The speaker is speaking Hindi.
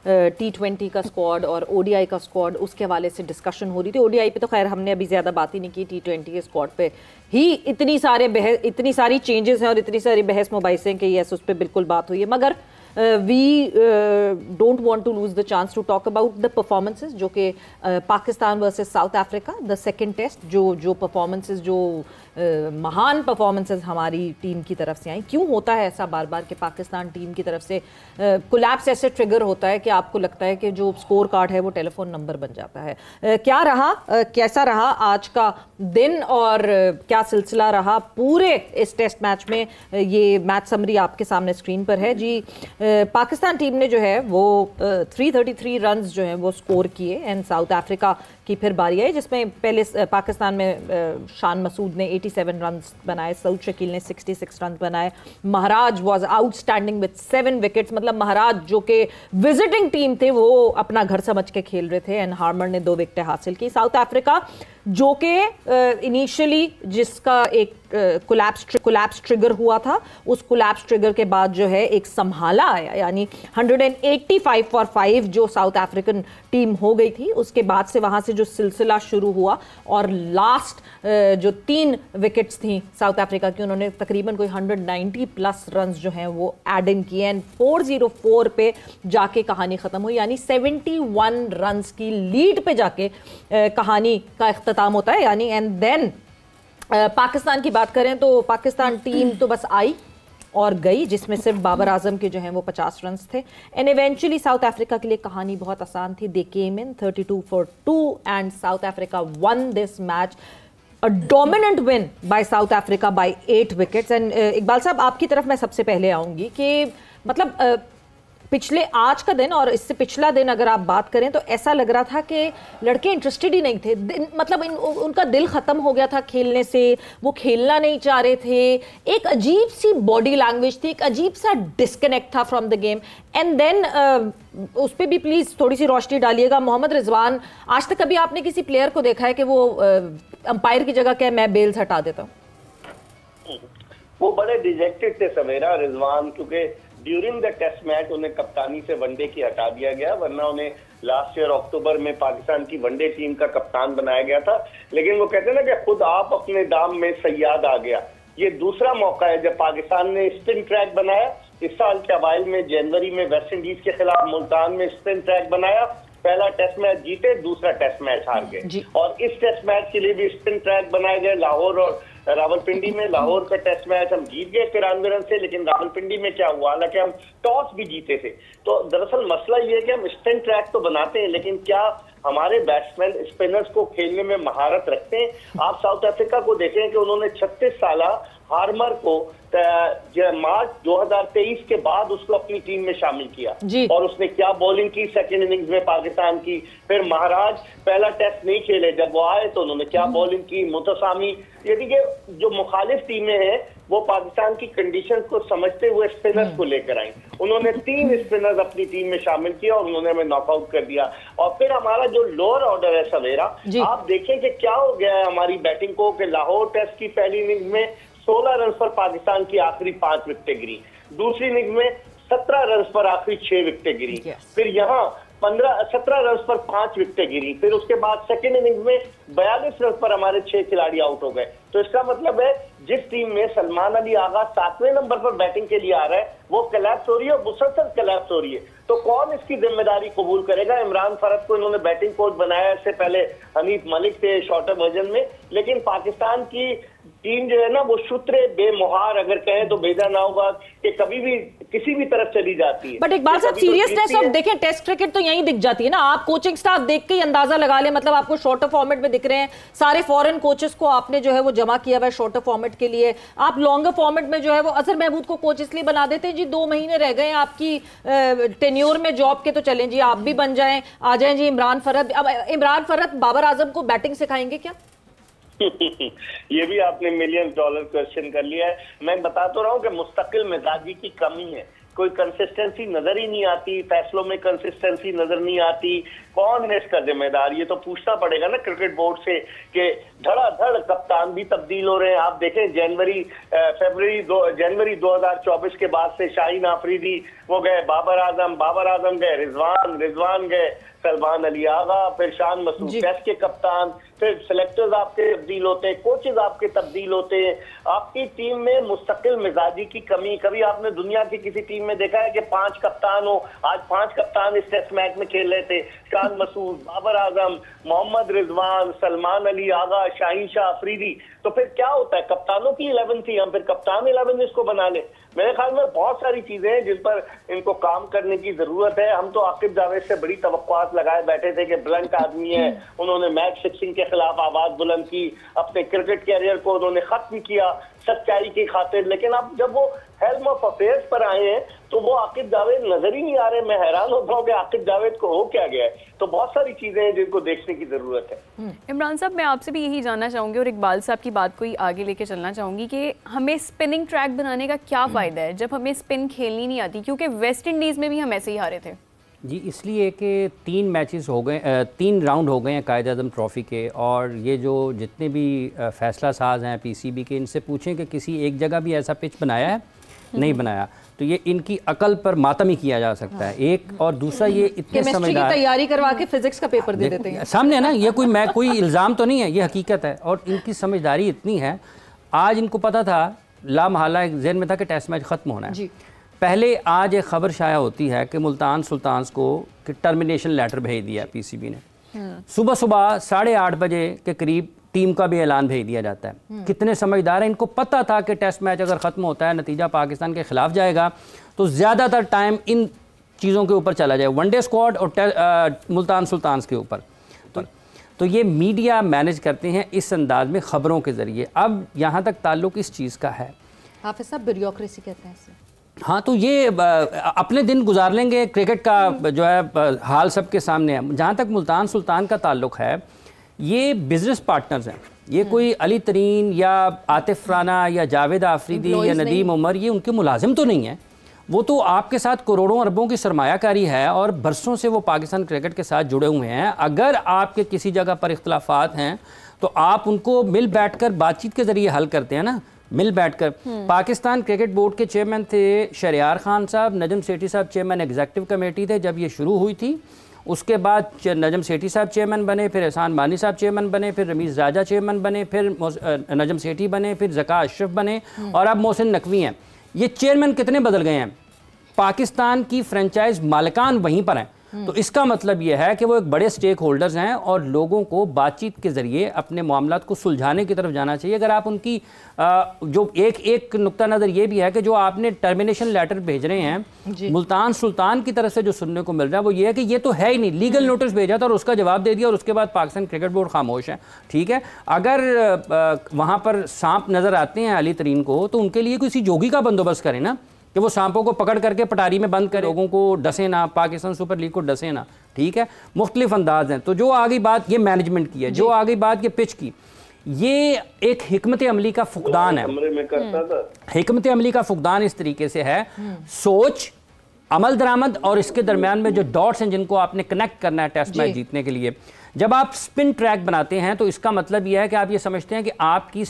T20 का स्क्वाड और ODI का स्क्वाड, उसके हवाले से डिस्कशन हो रही थी। ODI पे तो खैर हमने अभी ज़्यादा बात ही नहीं की, T20 के स्क्वाड पे ही इतनी सारी चेंजेस हैं और इतनी सारी बहस मुबाहिसे हैं कि यस उस पर बिल्कुल बात हुई है। मगर we don't want to lose the chance to talk about the performances जो कि Pakistan versus South Africa, the second test, जो परफॉर्मेंसेस, जो महान परफॉर्मेंसेस हमारी टीम की तरफ से आई। क्यों होता है ऐसा बार बार कि पाकिस्तान टीम की तरफ से कोलैप्स ऐसे ट्रिगर होता है कि आपको लगता है कि जो स्कोर कार्ड है वो टेलीफोन नंबर बन जाता है? क्या रहा, कैसा रहा आज का दिन और क्या सिलसिला रहा पूरे इस टेस्ट मैच में? ये मैच समरी आपके सामने स्क्रीन पर है जी। पाकिस्तान टीम ने जो है वो 333 रन्स जो हैं वो स्कोर किए एंड साउथ अफ्रीका की फिर बारी आई, जिसमें पहले पाकिस्तान में शान मसूद ने 87 रन्स बनाए, सऊद शकील ने 66 रन्स बनाए, महाराज वाज आउटस्टैंडिंग विद 7 विकेट्स। मतलब महाराज जो कि विजिटिंग टीम थे वो अपना घर समझ के खेल रहे थे एंड हार्मर ने 2 विकेटें हासिल की। साउथ अफ्रीका जो कि इनिशियली जिसका एक कोलैप्स ट्रिगर हुआ था, उस कोलैप्स ट्रिगर के बाद जो है एक संभाला आया, यानी 185 फॉर 5 जो साउथ अफ्रीकन टीम हो गई थी, उसके बाद से वहां से जो सिलसिला शुरू हुआ और लास्ट जो 3 विकेट्स थी साउथ अफ्रीका की, उन्होंने तकरीबन कोई 190 प्लस रन्स जो हैं वो एड इन किए एंड 404 पे जाके कहानी खत्म हुई, यानी 71 रन्स की लीड पे जाके कहानी का इख्तिताम होता है। यानी एंड देन पाकिस्तान की बात करें तो पाकिस्तान टीम तो बस आई और गई, जिसमें सिर्फ बाबर आजम के जो हैं वो 50 रन्स थे एंड इवेंचुअली साउथ अफ्रीका के लिए कहानी बहुत आसान थी। They came in 32 for 2 and South Africa won this match, a dominant win by South Africa by 8 wickets. And Iqbal साहब आपकी तरफ मैं सबसे पहले आऊंगी कि मतलब पिछले आज का दिन और इससे पिछला दिन अगर आप बात करें तो ऐसा लग रहा था कि लड़के इंटरेस्टेड ही नहीं थे, मतलब उनका दिल खत्म हो गया था खेलने से, वो खेलना नहीं चाह रहे थे, एक अजीब सी बॉडी लैंग्वेज थी, एक अजीब सा डिस्कनेक्ट था from the game. And then उस पर भी प्लीज थोड़ी सी रोशनी डालिएगा। मोहम्मद रिजवान, आज तक कभी आपने किसी प्लेयर को देखा है कि वो अंपायर की जगह क्या मैं बेल्स हटा देता हूँ? वो बड़े डिजेक्टेड थे सवेरा रिजवान, क्योंकि ड्यूरिंग द टेस्ट मैच उन्हें कप्तानी से वनडे की हटा दिया गया, वरना उन्हें लास्ट ईयर अक्टूबर में पाकिस्तान की वनडे टीम का कप्तान बनाया गया था। लेकिन वो कहते हैं ना कि खुद आप अपने दाम में सयाद आ गया। ये दूसरा मौका है जब पाकिस्तान ने स्पिन ट्रैक बनाया। इस साल के अवाइल में जनवरी में वेस्ट इंडीज के खिलाफ मुल्तान में स्पिन ट्रैक बनाया, पहला टेस्ट मैच जीते, दूसरा टेस्ट मैच हार गए। और इस टेस्ट मैच के लिए भी स्पिन ट्रैक बनाए गए लाहौर और रावलपिंडी में। लाहौर का टेस्ट मैच हम जीत गए 93 रन से, लेकिन रावलपिंडी में क्या हुआ, हालांकि हम टॉस भी जीते थे। तो दरअसल मसला ये है कि हम स्पिन ट्रैक तो बनाते हैं, लेकिन क्या हमारे बैट्समैन स्पिनर्स को खेलने में महारत रखते हैं? आप साउथ अफ्रीका को देखें कि उन्होंने 36 साला हार्मर को मार्च 2023 के बाद उसको अपनी टीम में शामिल किया और उसने क्या बॉलिंग की सेकंड इनिंग्स में पाकिस्तान की। फिर महाराज पहला टेस्ट नहीं खेले, जब वो आए तो उन्होंने क्या बॉलिंग की। मुतसामी, यानी कि जो मुखालिफ टीमें हैं वो पाकिस्तान की कंडीशंस को समझते हुए स्पिनर्स को लेकर आई। उन्होंने 3 स्पिनर्स अपनी टीम में शामिल किया और उन्होंने हमें नॉकआउट कर दिया। और फिर हमारा जो लोअर ऑर्डर है सवेरा, आप देखें कि क्या हो गया है हमारी बैटिंग को, कि लाहौर टेस्ट की पहली इनिंग्स में 16 रन पर पाकिस्तान की आखिरी 5 विकेटें गिरी, दूसरी इनिंग्स में 17 रन पर आखिरी 6 विकेटें गिरी, फिर यहाँ 17 रन पर 5 विकेटें गिरी, फिर उसके बाद सेकेंड इनिंग्स में 42 रन पर हमारे 6 खिलाड़ी आउट हो गए। तो इसका मतलब है जिस टीम में सलमान अली आगा 7वें नंबर पर बैटिंग के लिए आ रहा है वो कोलैप्स हो रही है और मुसलसल कोलैप्स हो रही है। तो कौन इसकी जिम्मेदारी कबूल करेगा? इमरान फरद को इन्होंने बैटिंग कोच बनाया, इससे पहले हनीफ मलिक थे शॉर्टर वर्जन में, लेकिन पाकिस्तान की टीम जो है ना वो शुत्रे बेमुहार अगर कहें तो बेजा ना होगा कि कभी भी किसी भी तरफ चली जाती है। बट इकबाल साहब सीरियसनेस ऑफ देखें, टेस्ट क्रिकेट तो यहीं दिख जाती है ना। आप कोचिंग स्टाफ देख के ही अंदाजा लगा ले, मतलब आपको शॉर्टर फॉर्मेट में दिख रहे हैं सारे फॉरेन कोचेस को आपने जो है वो जमा किया हुआ है शॉर्टर फॉर्मेट के लिए। आप लॉन्गर फॉर्मेट में जो है वो अजहर महमूद को कोच इसलिए बना देते हैं जी 2 महीने रह गए आपकी टेन्योर में जॉब के, तो चलें जी आप भी बन जाएं, आ जाएं जी इमरान फरद। अब इमरान फरद बाबर आजम को बैटिंग सिखाएंगे क्या? ये भी आपने $1 मिलियन क्वेश्चन कर लिया है। मैं बता तो रहा हूँ कि मुस्तकिल मिजाजी की कमी है। कोई कंसिस्टेंसी नजर ही नहीं आती, फैसलों में कंसिस्टेंसी नजर नहीं आती। कौन है इसका जिम्मेदार? ये तो पूछना पड़ेगा ना क्रिकेट बोर्ड से कि धड़ाधड़ कप्तान भी तब्दील हो रहे हैं। आप देखें जनवरी 2024 के बाद से शाहीन आफरीदी वो गए, बाबर आजम गए, रिजवान गए, सलमान अली आगा, फिर शान मसूद टेस्ट के कप्तान, फिर सिलेक्टर्स आपके तब्दील होते हैं, कोचेज आपके तब्दील होते हैं। आपकी टीम में मुस्तकिल मिजाजी की कमी। कभी आपने दुनिया की किसी टीम में देखा है कि 5 कप्तान हो? आज 5 कप्तान इस टेस्ट मैच में खेल रहे थे, शान मसूद, बाबर आजम, मोहम्मद रिजवान, सलमान अली आगा, शाहीन शाह अफरीदी। तो फिर क्या होता है? कप्तानों की 11 थी, हम फिर कप्तान 11 इसको बना ले। मेरे ख्याल में बहुत सारी चीजें हैं जिन पर इनको काम करने की जरूरत है। हम तो आकिब जावेद से बड़ी तवक्कुआत लगाए बैठे थे कि ब्लंट आदमी है, उन्होंने मैच फिक्सिंग के खिलाफ आवाज बुलंद की, अपने क्रिकेट कैरियर को उन्होंने खत्म किया सच्चाई की खातिर। लेकिन अब जब वो हेल्म ऑफ अफेयर्स पर आए हैं तो वो आकिब जावेद नजर ही नहीं आ रहे। मैं हैरान होता हूँ कि आकिब जावेद को हो क्या गया है। तो बहुत सारी चीजें हैं जिनको देखने की जरूरत है। इमरान साहब, मैं आपसे भी यही जानना चाहूंगी और इकबाल साहब की बात को ही आगे लेके चलना चाहूंगी कि हमें स्पिनिंग ट्रैक बनाने का क्या फायदा है जब हमें स्पिन खेलनी नहीं आती, क्योंकि वेस्ट इंडीज में भी हम ऐसे ही हारे थे। जी, इसलिए कि 3 मैचेस हो गए, 3 राउंड हो गए हैं कायद-ए-आज़म ट्रॉफ़ी के, और ये जो जितने भी फैसला साज हैं पीसीबी के, इनसे पूछें कि किसी एक जगह भी ऐसा पिच बनाया है? नहीं बनाया। तो ये इनकी अकल पर मातम ही किया जा सकता है। एक और दूसरा, ये इतने समझदार, तैयारी करवा के फिजिक्स का पेपर दे देते हैं सामने है ना। ये कोई इल्ज़ाम तो नहीं है, ये हकीकत है। और इनकी समझदारी इतनी है, आज इनको पता था, लामहला एक ज़हन में था कि टेस्ट मैच ख़त्म होना है। पहले आज एक खबर शाया होती है कि मुल्तान सुल्तान्स को कि टर्मिनेशन लेटर भेज दिया पीसीबी ने। सुबह 8:30 बजे के करीब टीम का भी ऐलान भेज दिया जाता है। कितने समझदार हैं, इनको पता था कि टेस्ट मैच अगर ख़त्म होता है, नतीजा पाकिस्तान के खिलाफ जाएगा, तो ज़्यादातर टाइम इन चीज़ों के ऊपर चला जाए, वनडे स्क्वाड और मुल्तान सुल्तान्स के ऊपर। तो ये मीडिया मैनेज करते हैं इस अंदाज में, ख़बरों के ज़रिए। अब यहाँ तक ताल्लुक़ इस चीज़ का है, हाफिज़ साहब ब्यूरोक्रेसी कहते हैं इसे। हाँ, तो ये अपने दिन गुजार लेंगे, क्रिकेट का जो है हाल सबके सामने है। जहाँ तक मुल्तान सुल्तान का ताल्लुक़ है, ये बिजनेस पार्टनर्स हैं। ये कोई अली तरीन या आतिफ राना या जावेद आफरीदी या नदीम उमर, ये उनके मुलाजिम तो नहीं है। वो तो आपके साथ करोड़ों अरबों की सरमायाकारी है और बरसों से वो पाकिस्तान क्रिकेट के साथ जुड़े हुए हैं। अगर आपके किसी जगह पर इख्तलाफात हैं तो आप उनको मिल बैठकर बातचीत के ज़रिए हल करते हैं ना, मिल बैठकर। पाकिस्तान क्रिकेट बोर्ड के चेयरमैन थे शहरयार खान साहब, नजम सेठी साहब चेयरमैन एग्जीक्यूटिव कमेटी थे जब ये शुरू हुई थी। उसके बाद नजम सेठी साहब चेयरमैन बने, फिर एहसान मानी साहब चेयरमैन बने, फिर रमीज़ राजा चेयरमैन बने, फिर नजम सेठी बने, फिर ज़का अशरफ बने, और अब मोहसिन नकवी हैं। ये चेयरमैन कितने बदल गए हैं? पाकिस्तान की फ्रेंचाइज मालिकान वहीं पर हैं। तो इसका मतलब यह है कि वो एक बड़े स्टेक होल्डर्स हैं और लोगों को बातचीत के ज़रिए अपने मामलात को सुलझाने की तरफ जाना चाहिए। अगर आप उनकी जो एक नुक्ता नज़र ये भी है कि जो आपने टर्मिनेशन लेटर भेज रहे हैं मुल्तान सुल्तान की तरफ से जो सुनने को मिल रहा है वो ये है कि ये तो है ही नहीं, लीगल नोटिस भेजा था और उसका जवाब दे दिया और उसके बाद पाकिस्तान क्रिकेट बोर्ड खामोश है। ठीक है, अगर वहाँ पर सांप नज़र आते हैं अली तरीन को, तो उनके लिए किसी जोगी का बंदोबस्त करें ना, कि वो सांपों को पकड़ करके पटारी में बंद करे, लोगों को डसे ना, पाकिस्तान सुपर लीग को डसे ना। ठीक है, मुख्तलिफ अंदाज हैं। तो जो आगे बात ये मैनेजमेंट की है, जो आगे बात ये पिच की, ये एक हिकमत अमली का फुकदान है। हिकमत अमली का फुकदान इस तरीके से है, सोच, अमल दरामद और इसके दरमियान में जो डॉट्स हैं जिनको आपने कनेक्ट करना है टेस्ट मैच जीतने के लिए। जब आप स्पिन ट्रैक बनाते हैं तो इसका मतलब यह है कि आप ये समझते हैं कि आपकी